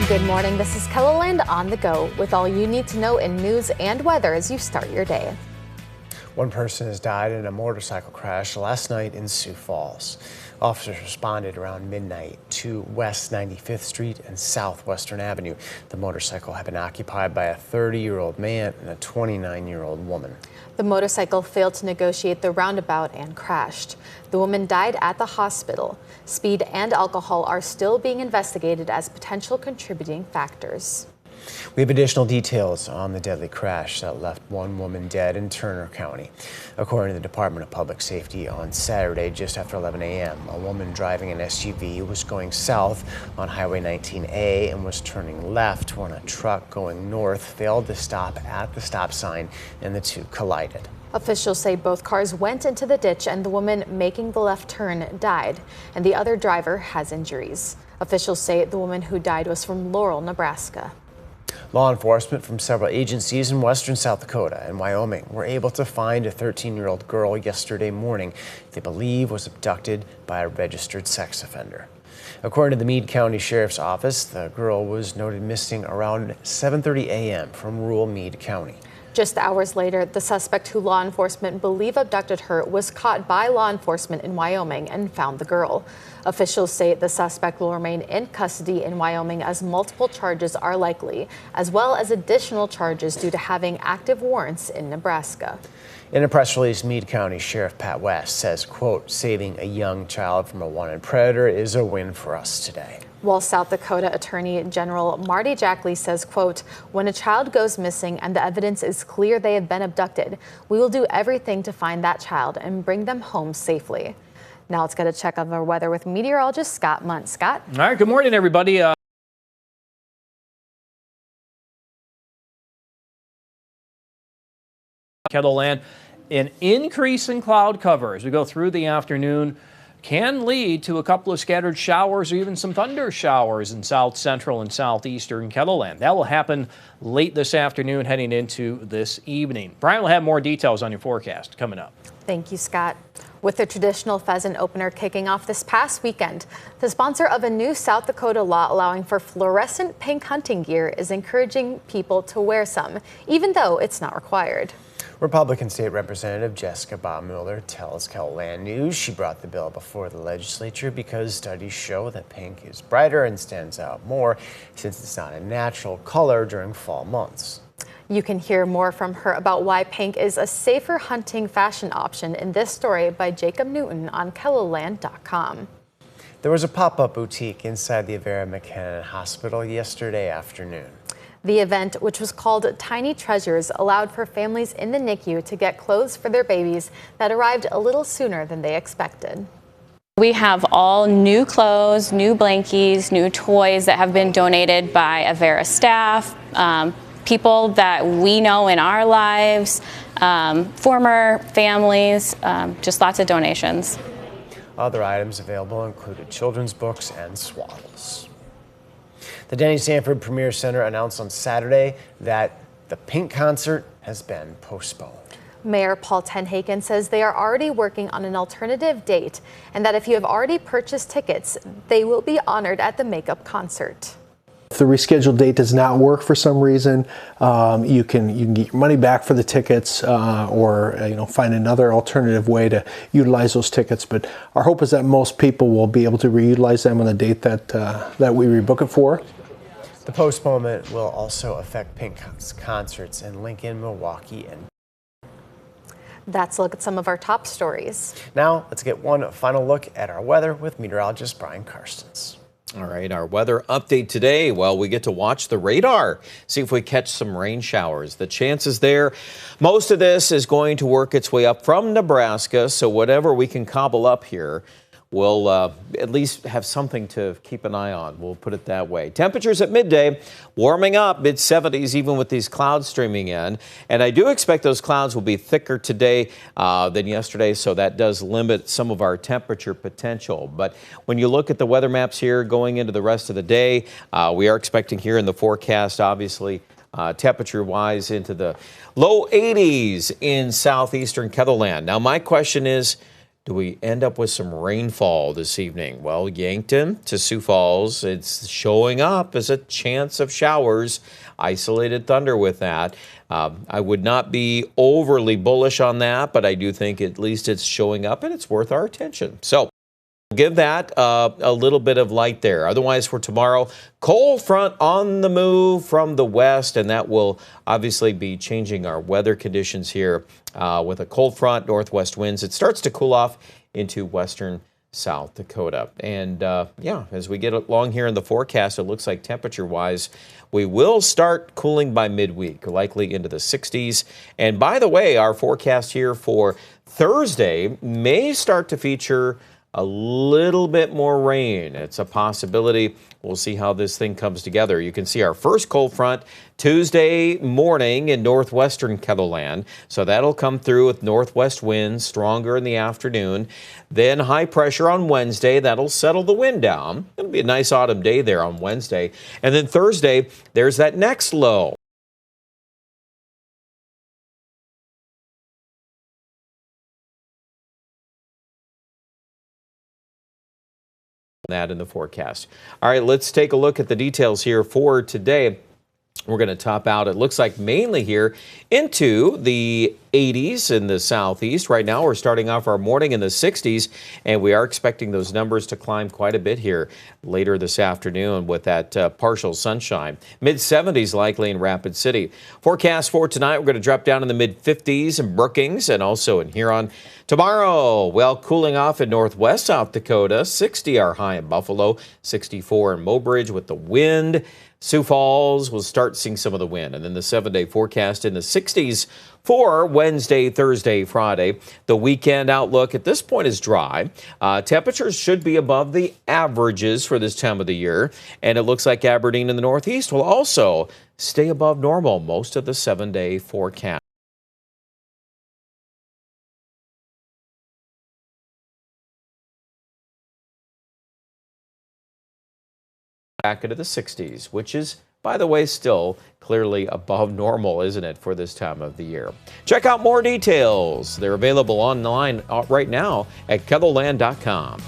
Good morning. This is KELOLAND On the Go with all you need to know in news and weather as you start your day. One person has died in a motorcycle crash last night in Sioux Falls. Officers responded around midnight to West 95th Street and Southwestern Avenue. The motorcycle had been occupied by a 30-year-old man and a 29-year-old woman. The motorcycle failed to negotiate the roundabout and crashed. The woman died at the hospital. Speed and alcohol are still being investigated as potential contributing factors. We have additional details on the deadly crash that left one woman dead in Turner County. According to the Department of Public Safety, on Saturday, just after 11 a.m., a woman driving an SUV was going south on Highway 19A and was turning left when a truck going north failed to stop at the stop sign and the two collided. Officials say both cars went into the ditch and the woman making the left turn died, and the other driver has injuries. Officials say the woman who died was from Laurel, Nebraska. Law enforcement from several agencies in western South Dakota and Wyoming were able to find a 13-year-old girl yesterday morning they believe was abducted by a registered sex offender. According to the Meade County Sheriff's Office, the girl was noted missing around 7:30 a.m. from rural Meade County. Just hours later, the suspect who law enforcement believe abducted her was caught by law enforcement in Wyoming and found the girl. Officials say the suspect will remain in custody in Wyoming as multiple charges are likely, as well as additional charges due to having active warrants in Nebraska. In a press release, Meade County Sheriff Pat West says, quote, saving a young child from a wanted predator is a win for us today. While South Dakota Attorney General Marty Jackley says, quote, when a child goes missing and the evidence is clear they have been abducted, we will do everything to find that child and bring them home safely. Now let's get a check of our weather with meteorologist Scott Munt. Scott? All right, good morning, everybody. KELOLAND, an increase in cloud cover as we go through the afternoon can lead to a couple of scattered showers or even some thunder showers in south central and southeastern KELOLAND. That will happen late this afternoon heading into this evening. Brian will have more details on your forecast coming up. Thank you, Scott. With the traditional pheasant opener kicking off this past weekend, the sponsor of a new South Dakota law allowing for fluorescent pink hunting gear is encouraging people to wear some, even though it's not required. Republican State Representative Jessica Baumüller tells KELOLAND News she brought the bill before the legislature because studies show that pink is brighter and stands out more since it's not a natural color during fall months. You can hear more from her about why pink is a safer hunting fashion option in this story by Jacob Newton on KELOLAND.com. There was a pop-up boutique inside the Avera McKenna Hospital yesterday afternoon. The event, which was called Tiny Treasures, allowed for families in the NICU to get clothes for their babies that arrived a little sooner than they expected. We have all new clothes, new blankies, new toys that have been donated by Avera staff, people that we know in our lives, former families, just lots of donations. Other items available included children's books and swaddles. The Denny Sanford Premier Center announced on Saturday that the Pink concert has been postponed. Mayor Paul Tenhaken says they are already working on an alternative date and that if you have already purchased tickets, they will be honored at the makeup concert. If the rescheduled date does not work for some reason, you can get your money back for the tickets or find another alternative way to utilize those tickets. But our hope is that most people will be able to reutilize them on the date that we rebook it for. The postponement will also affect Pink's concerts in Lincoln, Milwaukee, and That's a look at some of our top stories. Now let's get one final look at our weather with meteorologist Brian Karstens. All right, our weather update today. Well, we get to watch the radar, see if we catch some rain showers. The chances there, most of this is going to work its way up from Nebraska, so whatever we can cobble up here, we'll at least have something to keep an eye on. We'll put it that way. Temperatures at midday warming up, mid-70s, even with these clouds streaming in. And I do expect those clouds will be thicker today than yesterday, so that does limit some of our temperature potential. But when you look at the weather maps here going into the rest of the day, we are expecting here in the forecast, obviously, temperature-wise into the low 80s in southeastern KELOLAND. Now, my question is, Do we end up with some rainfall this evening? Well, Yankton to Sioux Falls, it's showing up as a chance of showers, isolated thunder with that. I would not be overly bullish on that, but I do think at least it's showing up and it's worth our attention. So give that a little bit of light there. Otherwise, for tomorrow, cold front on the move from the west, and that will obviously be changing our weather conditions here with a cold front, northwest winds. It starts to cool off into western South Dakota. And yeah, as we get along here in the forecast, it looks like temperature-wise, we will start cooling by midweek, likely into the 60s. And by the way, our forecast here for Thursday may start to feature a little bit more rain. It's a possibility. We'll see how this thing comes together. You can see our first cold front Tuesday morning in northwestern KELOLAND. So that'll come through with northwest winds, stronger in the afternoon. Then high pressure on Wednesday. That'll settle the wind down. It'll be a nice autumn day there on Wednesday. And then Thursday, there's that next low. That in the forecast. All right, let's take a look at the details here for today. We're going to top out, it looks like mainly here into the 80s in the southeast. Right now, we're starting off our morning in the 60s, and we are expecting those numbers to climb quite a bit here later this afternoon with that partial sunshine. Mid-70s likely in Rapid City. Forecast for tonight, we're going to drop down in the mid-50s in Brookings and also in Huron. Tomorrow, well, cooling off in northwest South Dakota. 60 our high in Buffalo, 64 in Mobridge with the wind. Sioux Falls will start seeing some of the wind. And then the 7-day forecast in the 60s for Wednesday, Thursday, Friday. The weekend outlook at this point is dry. Temperatures should be above the averages for this time of the year. And it looks like Aberdeen in the Northeast will also stay above normal most of the 7-day forecast. Back into the 60s, which is, by the way, still clearly above normal, isn't it, for this time of the year? Check out more details. They're available online right now at KELOLAND.com.